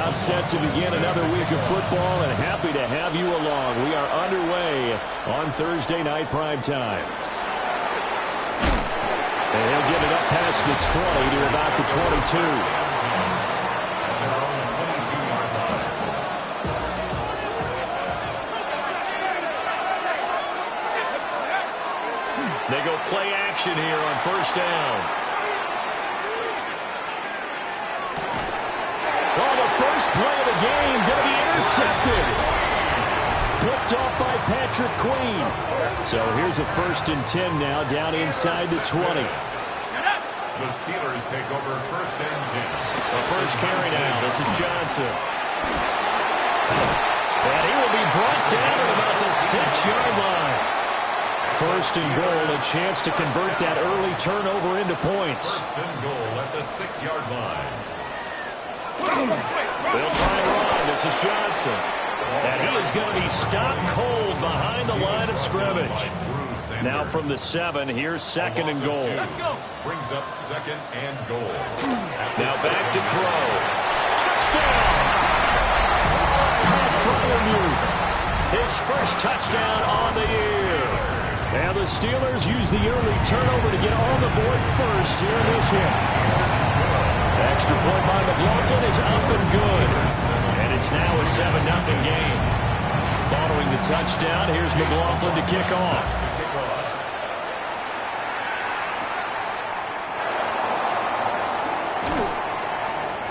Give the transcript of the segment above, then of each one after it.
About set to begin another week of football, and happy to have you along. We are underway on Thursday night primetime. And he'll get it up past the 20 to about the 22. They go play action here on first down. Well, the first play of the game going to be intercepted. Picked off by Patrick Queen. So here's a 1st and 10 now, down inside the 20. The Steelers take over 1st and 10. The first carry now. This is Johnson. And he will be brought down at about the 6-yard line. 1st and goal, a chance to convert that early turnover into points. 1st and goal at the 6-yard line. They'll try and run. This is Johnson. And he is going to be stopped cold behind the line of scrimmage. Now from the 7, here's 2nd and goal. Brings up 2nd and goal. Now back to throw. Touchdown! Pat Freiermuth, his first touchdown on the year. And the Steelers use the early turnover to get on the board first here in this one. Extra point by McLaughlin is up and good. And it's now a 7-0 game. Following the touchdown, here's McLaughlin to kick off.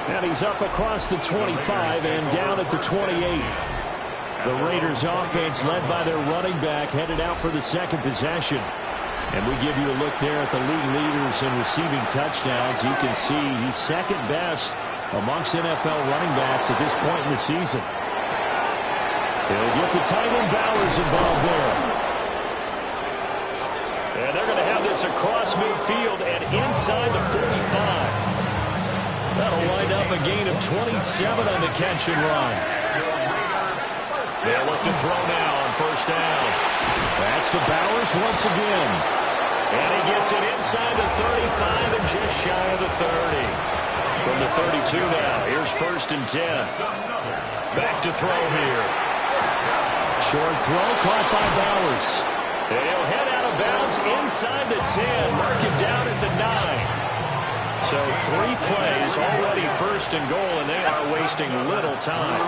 And he's up across the 25 and down at the 28. The Raiders offense led by their running back headed out for the second possession. And we give you a look there at the league leaders in receiving touchdowns. You can see he's second best amongst NFL running backs at this point in the season. They'll get the tight end Bowers involved there. And they're going to have this across midfield and inside the 45. That'll wind up a gain of 27 on the catch and run. They'll look to throw now on first down. That's to Bowers once again. And he gets it inside the 35 and just shy of the 30. From the 32 now, here's 1st and 10. Back to throw here. Short throw caught by Bowers. And he'll head out of bounds inside the 10. Mark him down at the 9. So 3 plays already 1st and goal, and they are wasting little time.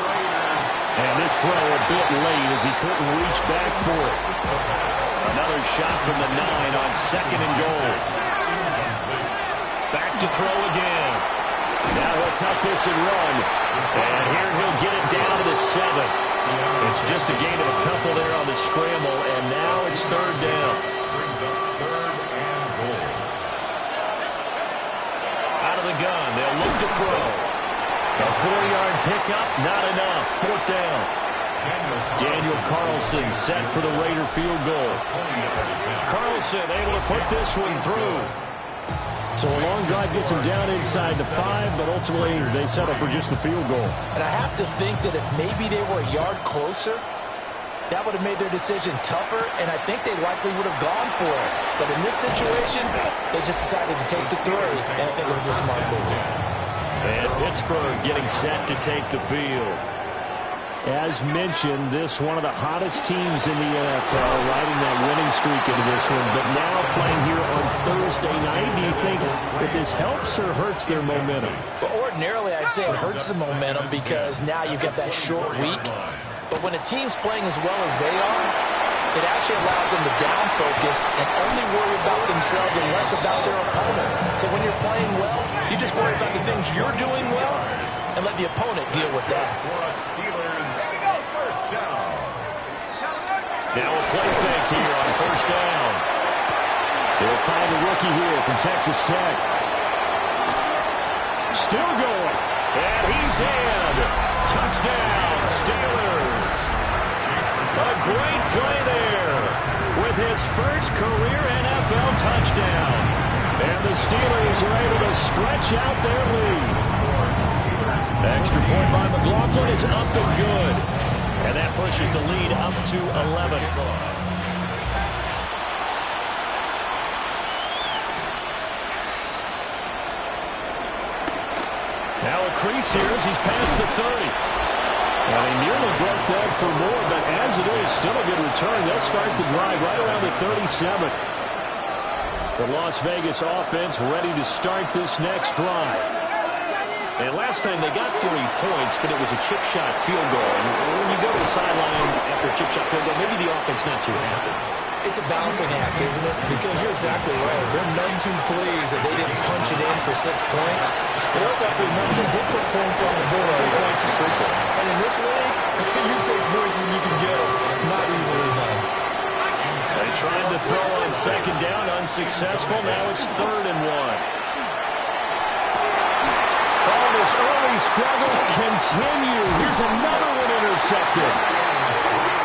And this throw a bit late as he couldn't reach back for it. Another shot from the 9 on 2nd and goal. Back to throw again. Now he'll tuck this and run. And here he'll get it down to the 7. It's just a gain of a couple there on the scramble, and now it's 3rd down. Brings up 3rd and goal. Out of the gun, they'll look to throw. A 4-yard pickup, not enough. 4th down. Daniel Carlson set for the Raider field goal. Carlson able to put this one through. So a long drive gets him down inside the 5, but ultimately they settle for just the field goal. And I have to think that if maybe they were a yard closer, that would have made their decision tougher, and I think they likely would have gone for it. But in this situation, they just decided to take the throw, and I think it was a smart move. And Pittsburgh getting set to take the field. As mentioned, this one of the hottest teams in the NFL, riding that winning streak into this one. But now playing here on Thursday night, do you think that this helps or hurts their momentum? Well, ordinarily, I'd say it hurts the momentum because now you've got that short week. But when a team's playing as well as they are, it actually allows them to down focus and only worry about themselves and less about their opponent. So when you're playing well, you just worry about the things you're doing well and let the opponent deal with that. Now a play fake here on first down. They'll find the rookie here from Texas Tech. Still going. And he's in. Touchdown, Steelers. A great play there with his first career NFL touchdown. And the Steelers are able to stretch out their lead. Extra point by McLaughlin is up and good. And that pushes the lead up to 11. Now a crease here as he's past the 30. Well, he nearly broke that for more, but as it is, still a good return. They'll start the drive right around the 37. The Las Vegas offense ready to start this next drive. And last time they got 3 points, but it was a chip shot field goal. And when you go to the sideline after a chip shot field goal, maybe the offense not too happy. It's a balancing act, isn't it? Because you're exactly right. They're none too pleased that they didn't punch it in for 6 points. But also have to remember they did put points on the board. 3 points is 3 points. And in this league, you take points when you can get them. Not easily done. They tried to throw on second down, unsuccessful. Now it's 3rd and 1. Oh, his early struggles continue. Here's another one intercepted.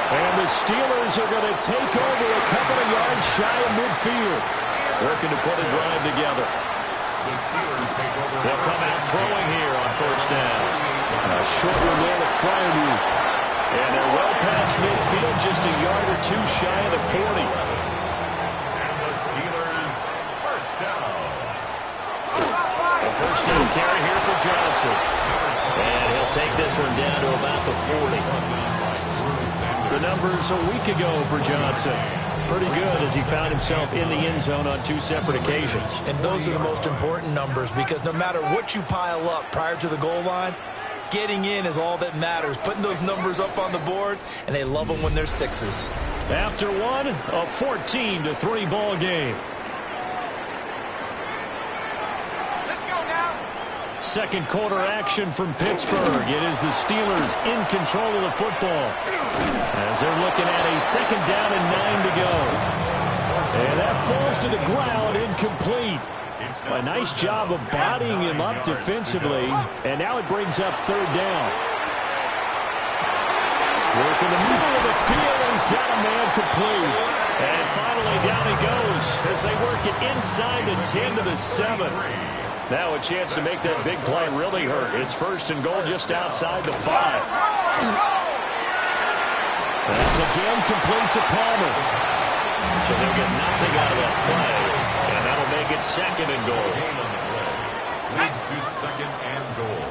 And the Steelers are going to take over a couple of yards shy of midfield. Working to put a drive together. They'll come out throwing here on 1st down. A short one there to Fryermuth. And they're well past midfield, just a yard or 2 shy of the 40. And the Steelers, 1st down. A 1st down carry here for Johnson. And he'll take this one down to about the 40. The numbers a week ago for Johnson. Pretty good as he found himself in the end zone on 2 separate occasions. And those are the most important numbers because no matter what you pile up prior to the goal line, getting in is all that matters. Putting those numbers up on the board, and they love them when they're 6s. After one, a 14-3 ball game. Second quarter action from Pittsburgh. It is the Steelers in control of the football as they're looking at a 2nd down and 9 to go. And that falls to the ground, incomplete. A nice job of bodying him up defensively, and now it brings up 3rd down. Work in the middle of the field, and he's got a man complete. And finally down he goes as they work it inside the 10 to the 7. Now a chance to make that big play really hurt. It's 1st and goal just outside the 5. That's again complete to Palmer. So they'll get nothing out of that play. And that'll make it 2nd and goal. Leads to 2nd and goal.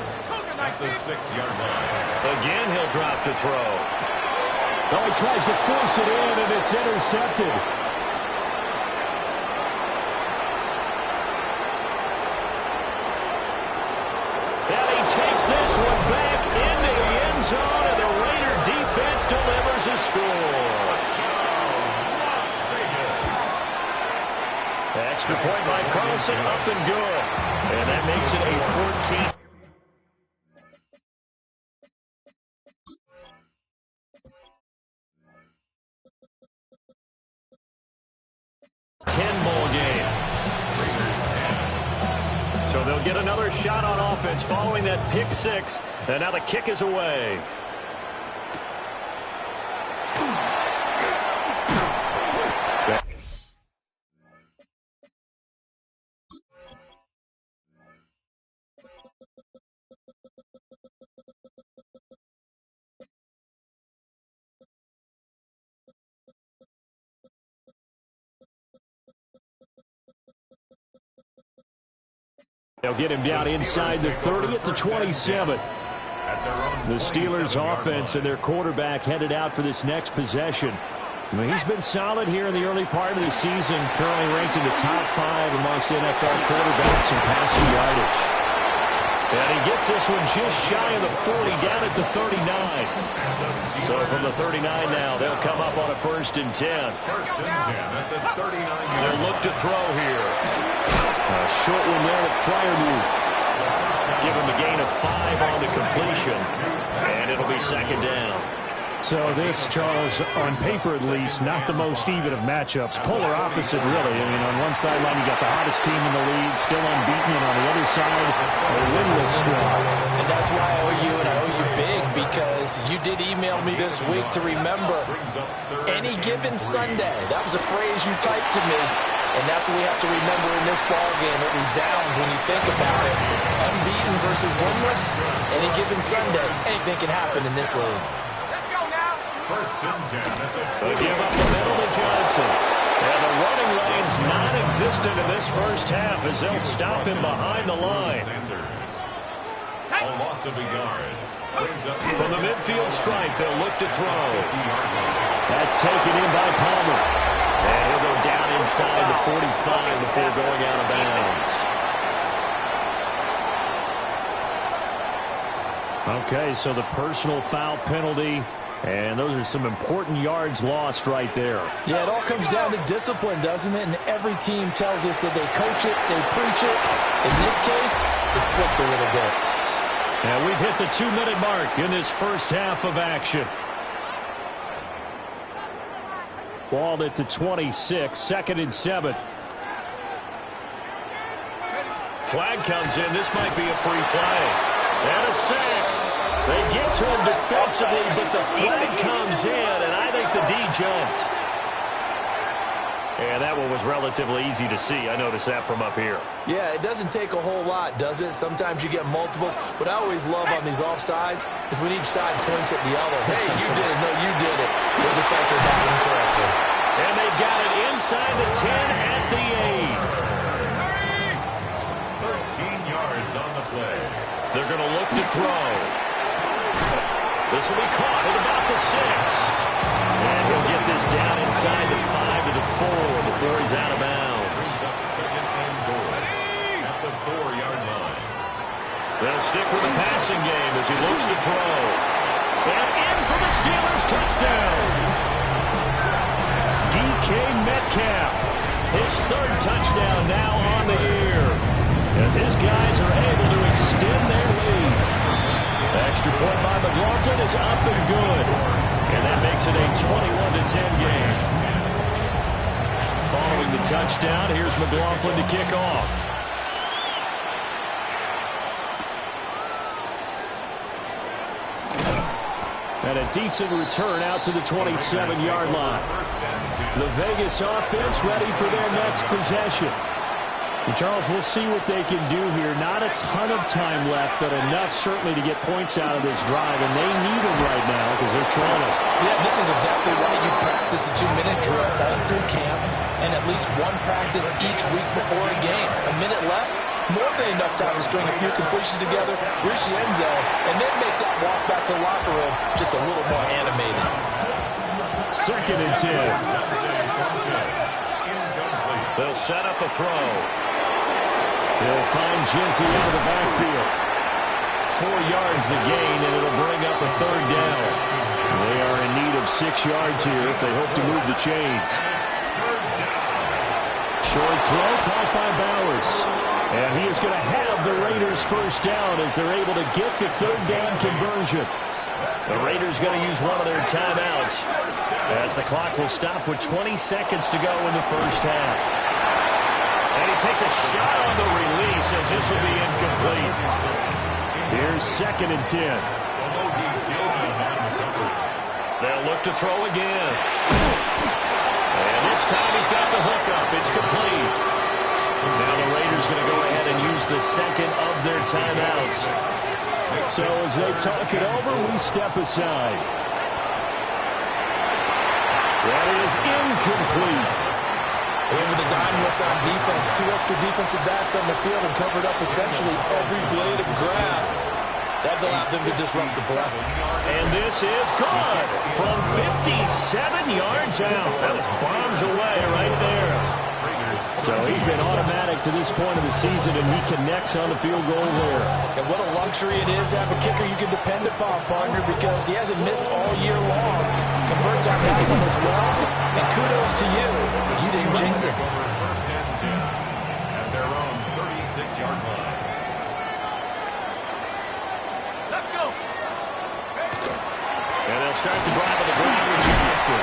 At the 6-yard line. Again, he'll drop to throw. Oh, he tries to force it in, and it's intercepted. And he takes this one back into the end zone, and the Raider defense delivers a score. Extra point by Carlson, up and good. And that makes it a 14. Ball game. So they'll get another shot on offense following that pick 6. And now the kick is away. They'll get him down inside the 30 at the 27. The Steelers' offense and their quarterback headed out for this next possession. I mean, he's been solid here in the early part of the season, currently ranked in the top 5 amongst NFL quarterbacks in passing yardage. And he gets this one just shy of the 40, down at the 39. So from the 39 now, they'll come up on a 1st and 10. 1st and 10 at the 39. They'll look to throw here. A short one there to Fryermuth. Give him a gain of 5 on the completion. And it'll be 2nd down. So this, Charles, on paper at least, not the most even of matchups. Polar opposite, really. I mean, on one sideline, you got the hottest team in the league, still unbeaten, and on the other side, a winless squad. And that's why I owe you, and I owe you big, because you did email me this week to remember any given Sunday. That was a phrase you typed to me, and that's what we have to remember in this ball game. It resounds when you think about it. Unbeaten versus winless, any given Sunday, anything can happen in this league. 1st and 10 at the They give up the middle to Johnson. And the running lane's non-existent in this 1st half as they'll stop him behind the line. A loss of a yard. From the midfield stripe, they'll look to throw. That's taken in by Palmer. And he'll go down inside the 45 before going out of bounds. Okay, so the personal foul penalty, and those are some important yards lost right there. Yeah, it all comes down to discipline, doesn't it? And every team tells us that they coach it, they preach it. In this case, it slipped a little bit. And we've hit the 2-minute mark in this first half of action. Ball at the 26, 2nd and 7. Flag comes in. This might be a free play. And a sack. They get to him defensively, but the flag comes in, and I think the D jumped. And that one was relatively easy to see. I noticed that from up here. Yeah, it doesn't take a whole lot, does it? Sometimes you get multiples. What I always love on these offsides is when each side points at the other. Hey, you did it. No, you did it. They deciphered that one correctly. And they've got it inside the 10 at the 8. 13 yards on the play. They're going to look to throw. This will be caught at about the 6. And he'll get this down inside the 5 to the 4 before he's out of bounds. Second and goal at the 4-yard line. They'll stick with the passing game as he looks to throw. And in for the Steelers touchdown. DK Metcalf, his 3rd touchdown now on the year, as his guys are able to extend their lead. Extra point by McLaughlin is up and good, and that makes it a 21-10 game. Following the touchdown, here's McLaughlin to kick off. And a decent return out to the 27-yard line. The Vegas offense ready for their next possession. And Charles, we'll see what they can do here. Not a ton of time left, but enough certainly to get points out of this drive, and they need them right now because they're trailing. Yeah, this is exactly why you practice a 2-minute drill all through camp and at least one practice each week before a game. A minute left, more than enough time to string a few completions together, reach the end zone, and then make that walk back to the locker room just a little more animated. 2nd and 10. They'll set up a throw. They'll find Genty out of the backfield. 4 yards the gain, and it'll bring up a 3rd down. They are in need of 6 yards here if they hope to move the chains. Short throw caught by Bowers. And he is going to have the Raiders first down as they're able to get the 3rd down conversion. The Raiders going to use one of their timeouts as the clock will stop with 20 seconds to go in the first half. And he takes a shot on the release as this will be incomplete. Here's 2nd and 10. They'll look to throw again. And this time he's got the hookup. It's complete. Now the Raiders going to go ahead and use the 2nd of their timeouts. So as they talk it over, we step aside. That is incomplete. And with a dime left on defense, 2 extra defensive backs on the field and covered up essentially every blade of grass. That allowed them to disrupt the play. And this is good from 57 yards out. That was bombs away right there. So he's been automatic to this point of the season, and he connects on the field goal there. And what a luxury it is to have a kicker you can depend upon, partner, because he hasn't missed all year long. Converts on that one as well. And kudos to you. You didn't jinx it. First and 10 at their own 36-yard line. Let's go. And they'll start the drive of the ground with Jackson.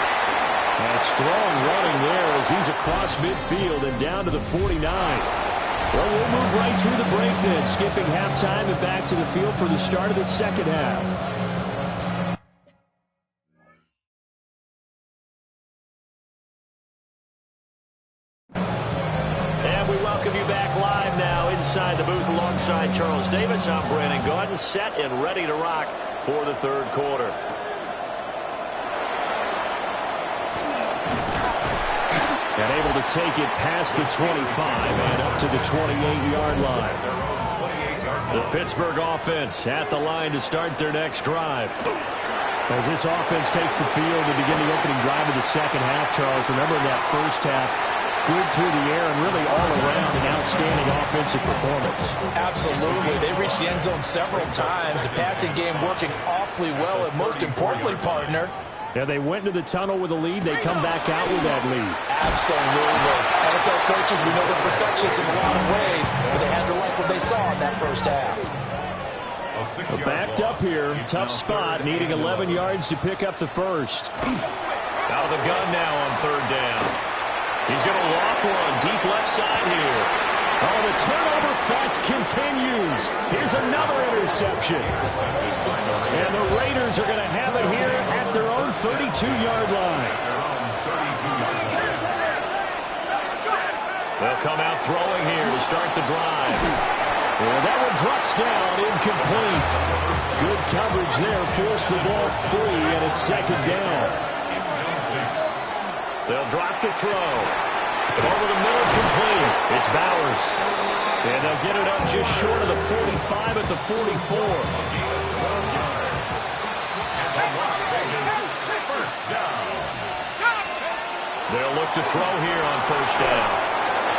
A strong running there as he's across midfield and down to the 49. Well, we'll move right through the break then, skipping halftime and back to the field for the start of the second half. And we welcome you back live now inside the booth alongside Charles Davis. I'm Brandon Gaudin, set and ready to rock for the 3rd quarter. And able to take it past the 25 and up to the 28-yard line. The Pittsburgh offense at the line to start their next drive. As this offense takes the field to begin the opening drive of the second half, Charles, remember that first half, good through the air and really all around an outstanding offensive performance. Absolutely. They reached the end zone several times. The passing game working awfully well, and most importantly, partner, yeah, they went into the tunnel with a lead. They come back out with that lead. absolutely. NFL coaches, we know they're perfectionists in a lot of ways, but they had to like what they saw in that first half. Backed up here, tough spot, needing 11 yards to pick up the first. Out of the gun now on third down. He's going to loft one deep left side here. Oh, the turnover fest continues. Here's another interception. And the Raiders are going to have it here at their own 32-yard line. They'll come out throwing here to start the drive. And that one drops down, incomplete. Good coverage there, forced the ball free, and it's second down. They'll drop the throw. Over the middle, complete. It's Bowers. And they'll get it up just short of the 45 at the 44. They'll look to throw here on first down.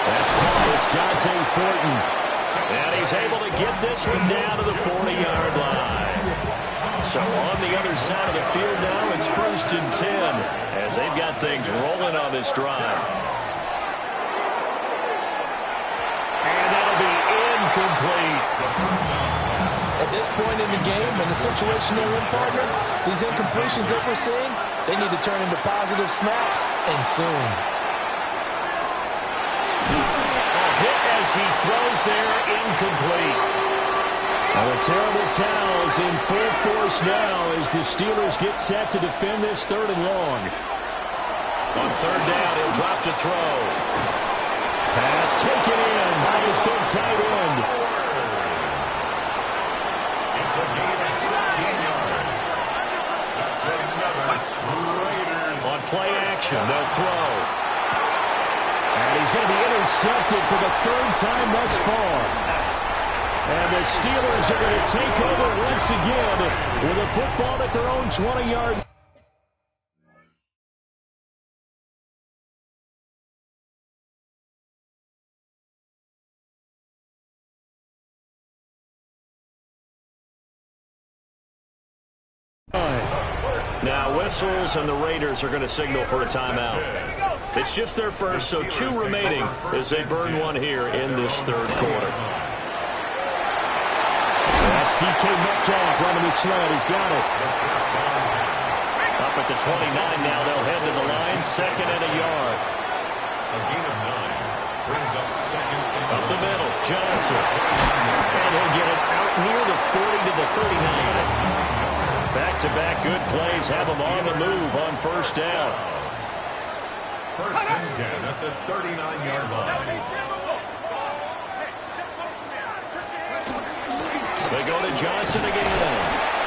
That's caught. It's Dante Thornton. And he's able to get this one down to the 40-yard line. So on the other side of the field now, it's 1st and 10 as they've got things rolling on this drive. And that'll be incomplete. At this point in the game, in the situation they're in, partner, these incompletions that we're seeing, they need to turn into positive snaps, and soon. A hit as he throws there, incomplete. Now the terrible towels in full force now as the Steelers get set to defend this 3rd and long. On third down, he'll drop to throw. Pass taken in by his big tight end. It's a gain of 16 yards. That's another Raiders. On play action, they'll throw. And he's going to be intercepted for the 3rd time thus far. And the Steelers are going to take over once again with a football at their own 20-yard line. Now whistles and the Raiders are going to signal for a timeout. It's just their first, so 2 remaining as they burn one here in this 3rd quarter. That's DK Metcalf running the sled. He's got it. Up at the 29 now, they'll head to the line, 2nd and a yard. A gain of 9 brings up 2nd and Up the middle, Johnson. And he'll get it out near the 40 to the 39. Back-to-back good plays have them on the move on first down. 1st and 10 at the 39-yard line. They go to Johnson again.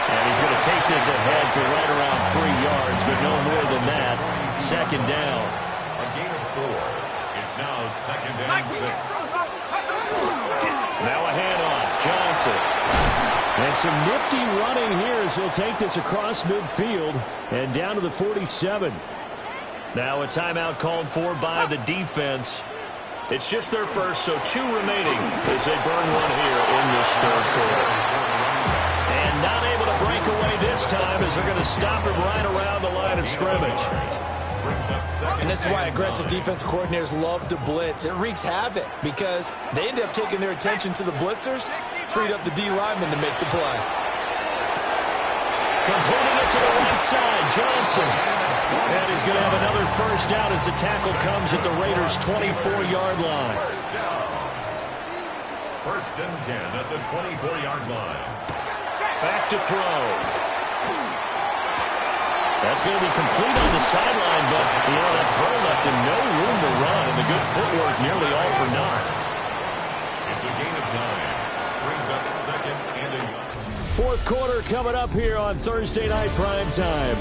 And he's going to take this ahead for right around 3 yards, but no more than that. 2nd down. A gain of 4. It's now 2nd and 6. Now a handoff. Johnson. And some nifty running here as he'll take this across midfield and down to the 47. Now a timeout called for by the defense. It's just their first, so 2 remaining as they burn one here in this 3rd quarter. And not able to break away this time as they're going to stop him right around the line of scrimmage. And this is why aggressive defensive coordinators love to blitz. It wreaks havoc because they end up taking their attention to the blitzers, freed up the D lineman to make the play. Completing it to the right side, Johnson. And he's going to have another first down as the tackle comes at the Raiders' 24-yard line. 1st and 10 at the 24-yard line. Back to throw. That's going to be complete on the sideline, but, that throw left him no room to run, and the good footwork nearly all for naught. It's a gain of 9. Brings up 2nd and a yard. 4th quarter coming up here on Thursday Night Prime Time.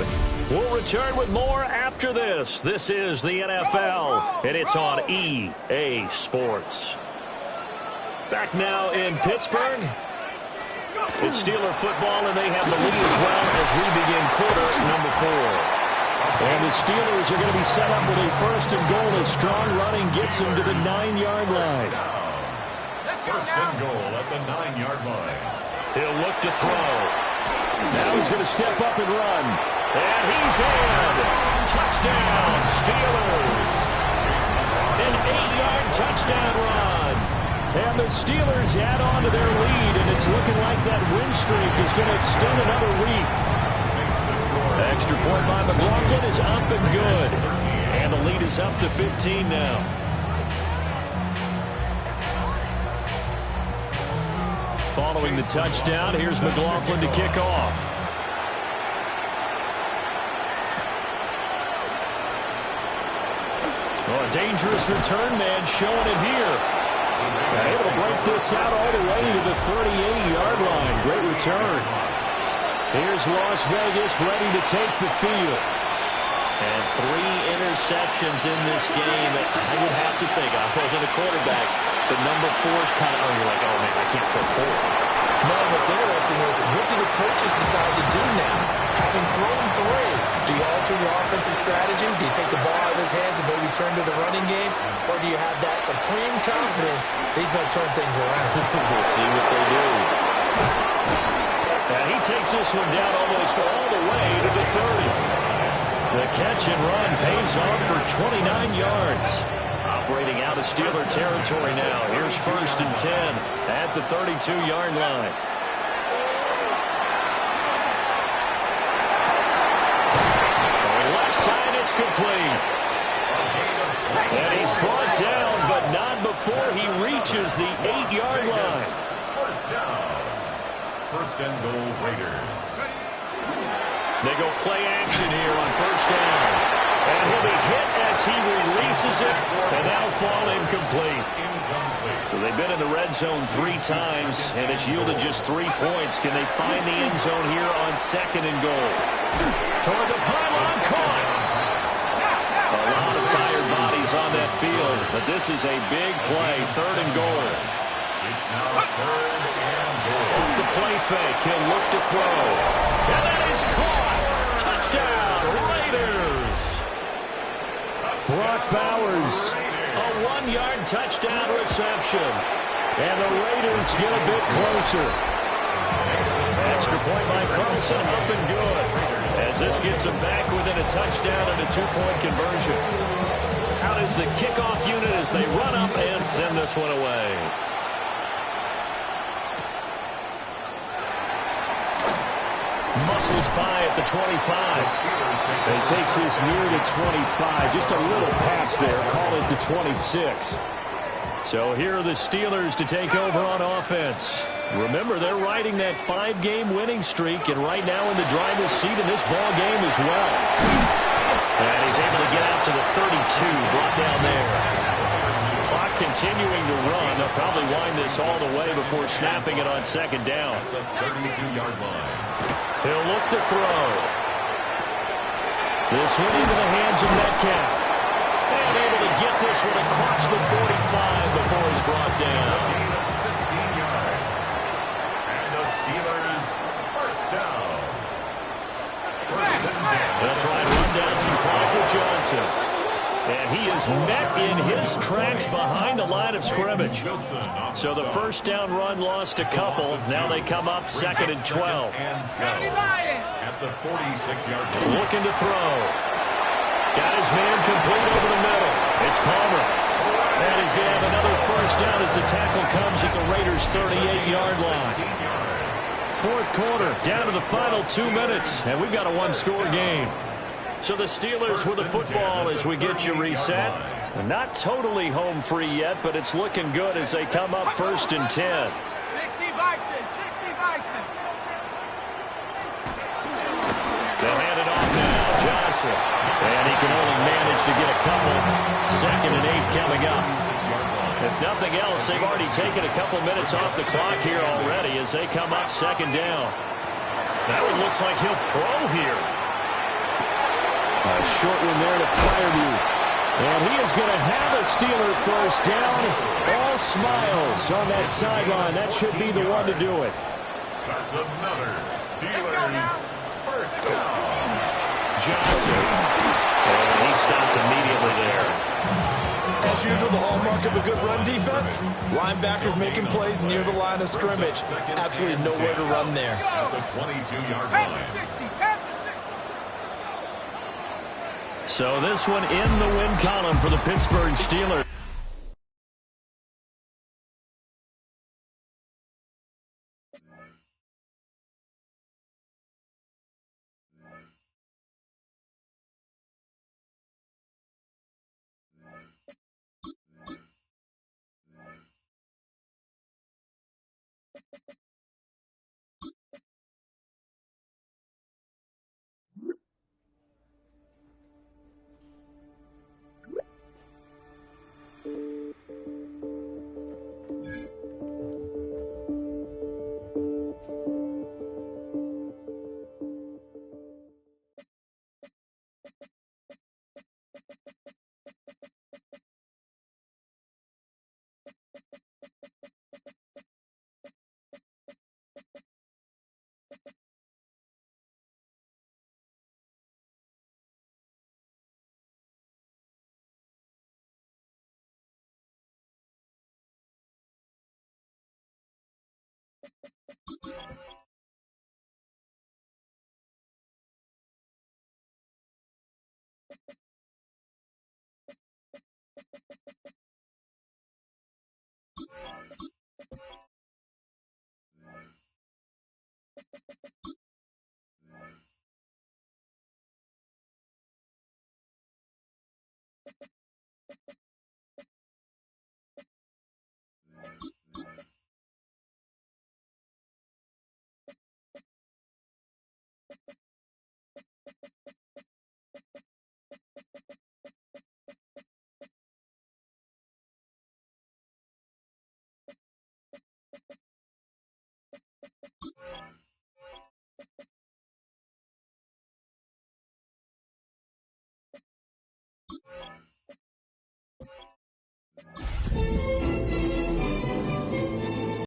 We'll return with more after this. This is the NFL, and it's on EA Sports. Back now in Pittsburgh. It's Steeler football, and they have the lead as well as we begin quarter number 4. And the Steelers are going to be set up with a first and goal. A strong running gets them to the 9-yard line. First and goal at the 9-yard line. He'll look to throw. Now he's going to step up and run. And he's in. Touchdown, Steelers. An 8-yard touchdown run. And the Steelers add on to their lead, and it's looking like that win streak is going to extend another week. Extra point by McLaughlin is up and good. And the lead is up to 15 now. Following the touchdown, here's McLaughlin to kick off. Oh, a dangerous return man showing it here. Able to break this out all the way to the 38-yard line. Great return. Here's Las Vegas ready to take the field. And 3 interceptions in this game. I would have to think, I wasn't a quarterback, but number 4 is kind of, you're like, oh, man, I can't throw 4. No, what's interesting is, what do the coaches decide to do now? Having thrown 3, do you alter your offensive strategy? Do you take the ball out of his hands and maybe turn to the running game? Or do you have that supreme confidence that he's going to turn things around? We'll see what they do. And he takes this one down almost all the way to the 30. The catch and run pays off for 29 yards. Operating out of Steeler territory now. Here's first and 10 at the 32-yard line. Throwing left side, it's complete. And he's brought down, but not before he reaches the 8-yard line. First down. First and goal, Raiders. They go play action here on first down. And he'll be hit as he releases it, and now fall incomplete. So they've been in the red zone 3 times, and it's yielded just 3 points. Can they find the end zone here on second and goal? Toward the pylon, caught. A lot of tired bodies on that field, but this is a big play, third and goal. It's now third and goal. Off the play fake, he'll look to throw. And that is caught. Touchdown, Raiders. Brock Bowers. A 1-yard touchdown reception. And the Raiders get a bit closer. Extra point by Carlson, up and good. As this gets them back within a touchdown and a 2-point conversion. Out is the kickoff unit as they run up and send this one away. Muscles by at the 25. He takes this near the 25. Just a little pass there. Call it the 26. So here are the Steelers to take over on offense. Remember, they're riding that 5-game winning streak, and right now in the driver's seat in this ball game as well. And he's able to get out to the 32, brought down there. Clock continuing to run. They'll probably wind this all the way before snapping it on second down. The 32-yard line. He'll look to throw. This one into the hands of Metcalf. And able to get this one across the 45 before he's brought down. Gain of 16 yards. And the Steelers first down. First and 10. They'll try and run down some clock with Johnson. And he is met in his tracks behind the line of scrimmage. So the first down run lost a couple. Now they come up second and 12. At the 46-yard line. Looking to throw. Got his man complete over the middle. It's Palmer. And he's going to have another first down as the tackle comes at the Raiders' 38-yard line. Fourth quarter, down to the final 2 minutes, and we've got a 1-score game. So the Steelers with the football as we get you reset. Not totally home free yet, but it's looking good as they come up first and 10. 60 Bison, 60 Bison. They'll hand it off now, Johnson. And he can only manage to get a couple. Second and 8 coming up. If nothing else, they've already taken a couple minutes off the clock here already as they come up second down. That one looks like he'll throw here. A short one there to Fireview. And he is going to have a Steeler first down. All smiles on that sideline. That should be the one to do it. That's another Steelers first down. Johnson. And he stopped immediately there. As usual, the hallmark of a good run defense, linebackers making plays near the line of scrimmage. Absolutely nowhere to run there. At the 22-yard Pat line. the 60, pat the 60. So this one in the win column for the Pittsburgh Steelers.